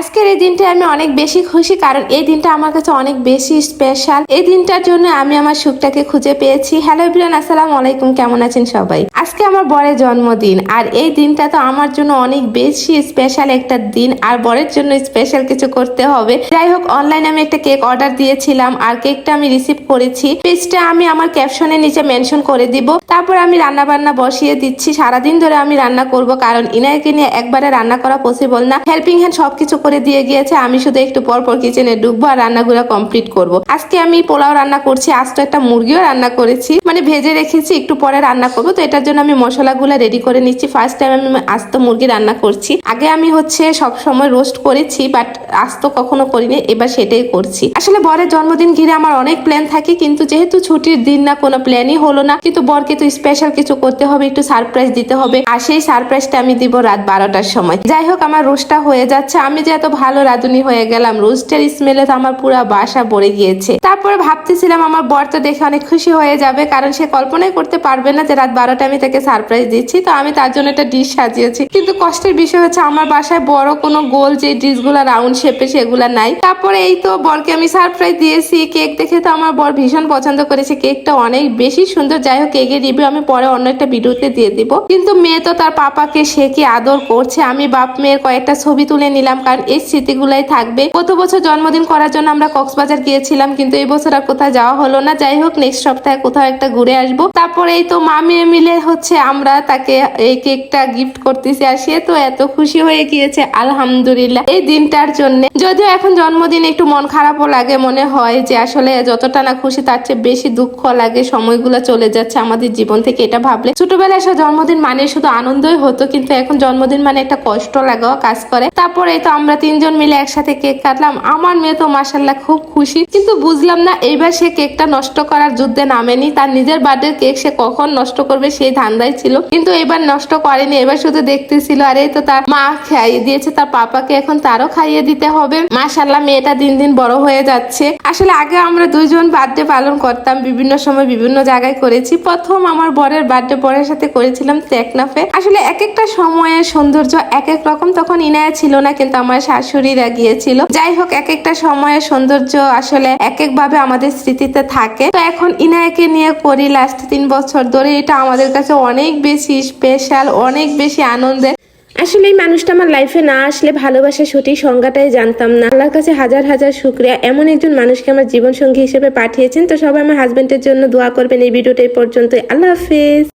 আজকের এই দিনটা আমি অনেক বেশি খুশি, কারণ এই দিনটা আমার কাছে অনেক বেশি স্পেশাল। এই দিনটার জন্য আমি আমার সুখটাকে খুঁজে পেয়েছি। হ্যালো এভরিওয়ান, আসসালামু আলাইকুম, কেমন আছেন সবাই? আজকে আমার বরের জন্মদিন, আর এই দিনটা তো আমার জন্য অনেক বেশি স্পেশাল একটা দিন, আর বরের জন্য স্পেশাল কিছু করতে হবে। যাই হোক, অনলাইনে আমি একটা কেক অর্ডার দিয়েছিলাম, আর কেকটা আমি রিসিভ করেছি। পেজটা আমি আমার ক্যাপশনের নিচে মেনশন করে দিব। তারপর আমি রান্না বান্না বসিয়ে দিচ্ছি। সারাদিন ধরে আমি রান্না করব, কারণ ইনায়কে নিয়ে একবারে রান্না করা পসিবল না। হেল্পিং হ্যান্ড সবকিছু করে দিয়ে গিয়েছে, আমি শুধু একটু পর পর কিচেনে ঢুকবো আর রান্নাগুলো কমপ্লিট করব। আজকে আমি পোলাও রান্না করছি, আজ তো একটা মুরগিও রান্না করেছি, মানে ভেজে রেখেছি, একটু পরে রান্না করবো। তো এটার জন্য আমি মশলাগুলো রেডি করে নিচ্ছি। ফার্স্ট টাইম আমি আস্ত মুরগি রান্না করছি। আগে আমি সব সময় রোস্ট করেছি, বাট আস্ত কখনো করিনি, এবার সেটাই করছি। আসলে বরের জন্মদিন ঘিরে আমার অনেক প্ল্যান থাকে, কিন্তু যেহেতু ছুটির দিন না, কোনো প্ল্যানই হলো না। কিন্তু বরকে তো স্পেশাল কিছু করতে হবে, একটু সারপ্রাইজ দিতে হবে, আর সেই সারপ্রাইজটা আমি দিব রাত 12টার সময়। যাই হোক, আমার রোস্টটা হয়ে যাচ্ছে। আমি যে এত ভালো রাঁধুনি হয়ে গেলাম, রোস্টের স্মেলে তো আমার পুরো বাসা ভরে গিয়েছে। তারপরে ভাবতেছিলাম আমার বর তো দেখে অনেক খুশি হয়ে যাবে, কারণ সে কল্পনাই করতে পারবে না যে রাত 12টা আমি তাকে সারপ্রাইজ দিচ্ছি। তো আমি তার জন্য একটা ডিশ সাজিয়েছি, কিন্তু কষ্টের বিষয় হচ্ছে আমার বাসায় বড় কোনো গোল যে ডিশগুলো রাউন্ড শেপে সেগুলা নাই। তারপরে এই তো বরকে আমি সারপ্রাইজ দিয়েছি। কেক দেখে তো আমার বর ভীষণ পছন্দ করেছে, কেকটা অনেক বেশি সুন্দর। যাই হোক, কেকের রিভিউ আমি পরে অন্য একটা ভিডিওতে দিয়ে দিব। কিন্তু মেয়ে তো তার পাপাকে সে কি আদর করছে। আমি বাপ মেয়ের কয়েকটা ছবি তুলে নিলাম, কারণ এই স্মৃতিগুলাই থাকবে। গত বছর জন্মদিন করার জন্য আমরা কক্সবাজার গিয়েছিলাম, কিন্তু এই বছর আর কোথাও যাওয়া হলো না। যাই হোক, নেক্সট সপ্তাহে কোথাও একটা ঘুরে আসবো। তারপরে এই তো মা মেয়ে মিলে আমরা তাকে এই কেকটা গিফট করতেছি, আর সে তো এত খুশি হয়ে গিয়েছে, আলহামদুলিল্লাহ, এই দিনটার জন্য। যদিও এখন জন্মদিন একটু মন খারাপও লাগে, মনে হয় যে আসলে যতটা না খুশি তার চেয়ে বেশি দুঃখ লাগে, সময়গুলো চলে যাচ্ছে আমাদের জীবন থেকে। এটা ভাবলে ছোটবেলায় এসে জন্মদিন মানে শুধু আনন্দই হতো, কিন্তু এখন জন্মদিন মানে একটা কষ্ট লাগাও কাজ করে। তারপরে এই তো আমরা তিনজন মিলে একসাথে কেক কাটলাম। আমার মেয়ে তো মাশাআল্লাহ খুব খুশি, কিন্তু বুঝলাম না এইবার সে কেকটা নষ্ট করার যুদ্ধে নামেনি। তার নিজের বার্থডে কেক সে কখন নষ্ট করবে সেই ধান্দায় ছিল, কিন্তু এবার নষ্ট করেনি। এবার শুধু দেখতেছিল। আর এই তো তার মা খাইয়ে দিয়েছে তার পাপাকে, এখন তারও খাইয়ে দিতে হবে। মাশাআল্লাহ, মেয়েটা দিন দিন বড় হয়ে যাচ্ছে। আসলে আগে আমরা দুইজন বার্থডে পালন করতাম, বিভিন্ন সময় বিভিন্ন জায়গায় করেছি। প্রথম আমার বরের বার্থডে বরের সাথে করেছিলাম টেকনাফে। আসলে এক একটা সময়ের সৌন্দর্য এক এক রকম। তখন ইনায়া ছিল না, কিন্তু আমার শাশুড়িরা গিয়েছিল। যাই হোক, এক একটা সময়ের সৌন্দর্য আসলে এক এক ভাবে আমাদের স্মৃতিতে থাকে। তো এখন ইনায়াকে নিয়ে করি লাস্ট 3 বছর ধরে। এটা আমাদের কাছে অনেক বেশি স্পেশাল, অনেক বেশি আনন্দের। আসলে এই মানুষটা আমার লাইফে না আসলে ভালোবাসার সঠিক সংজ্ঞাটাই জানতাম না। আল্লাহর কাছে হাজার হাজার শুকরিয়া, এমন একজন মানুষকে আমার জীবন সঙ্গী হিসেবে পাঠিয়েছেন। তো সবাই আমার হাজবেন্ডের জন্য দোয়া করবেন। এই ভিডিওটা এই পর্যন্তই। আল্লাহ হাফেজ।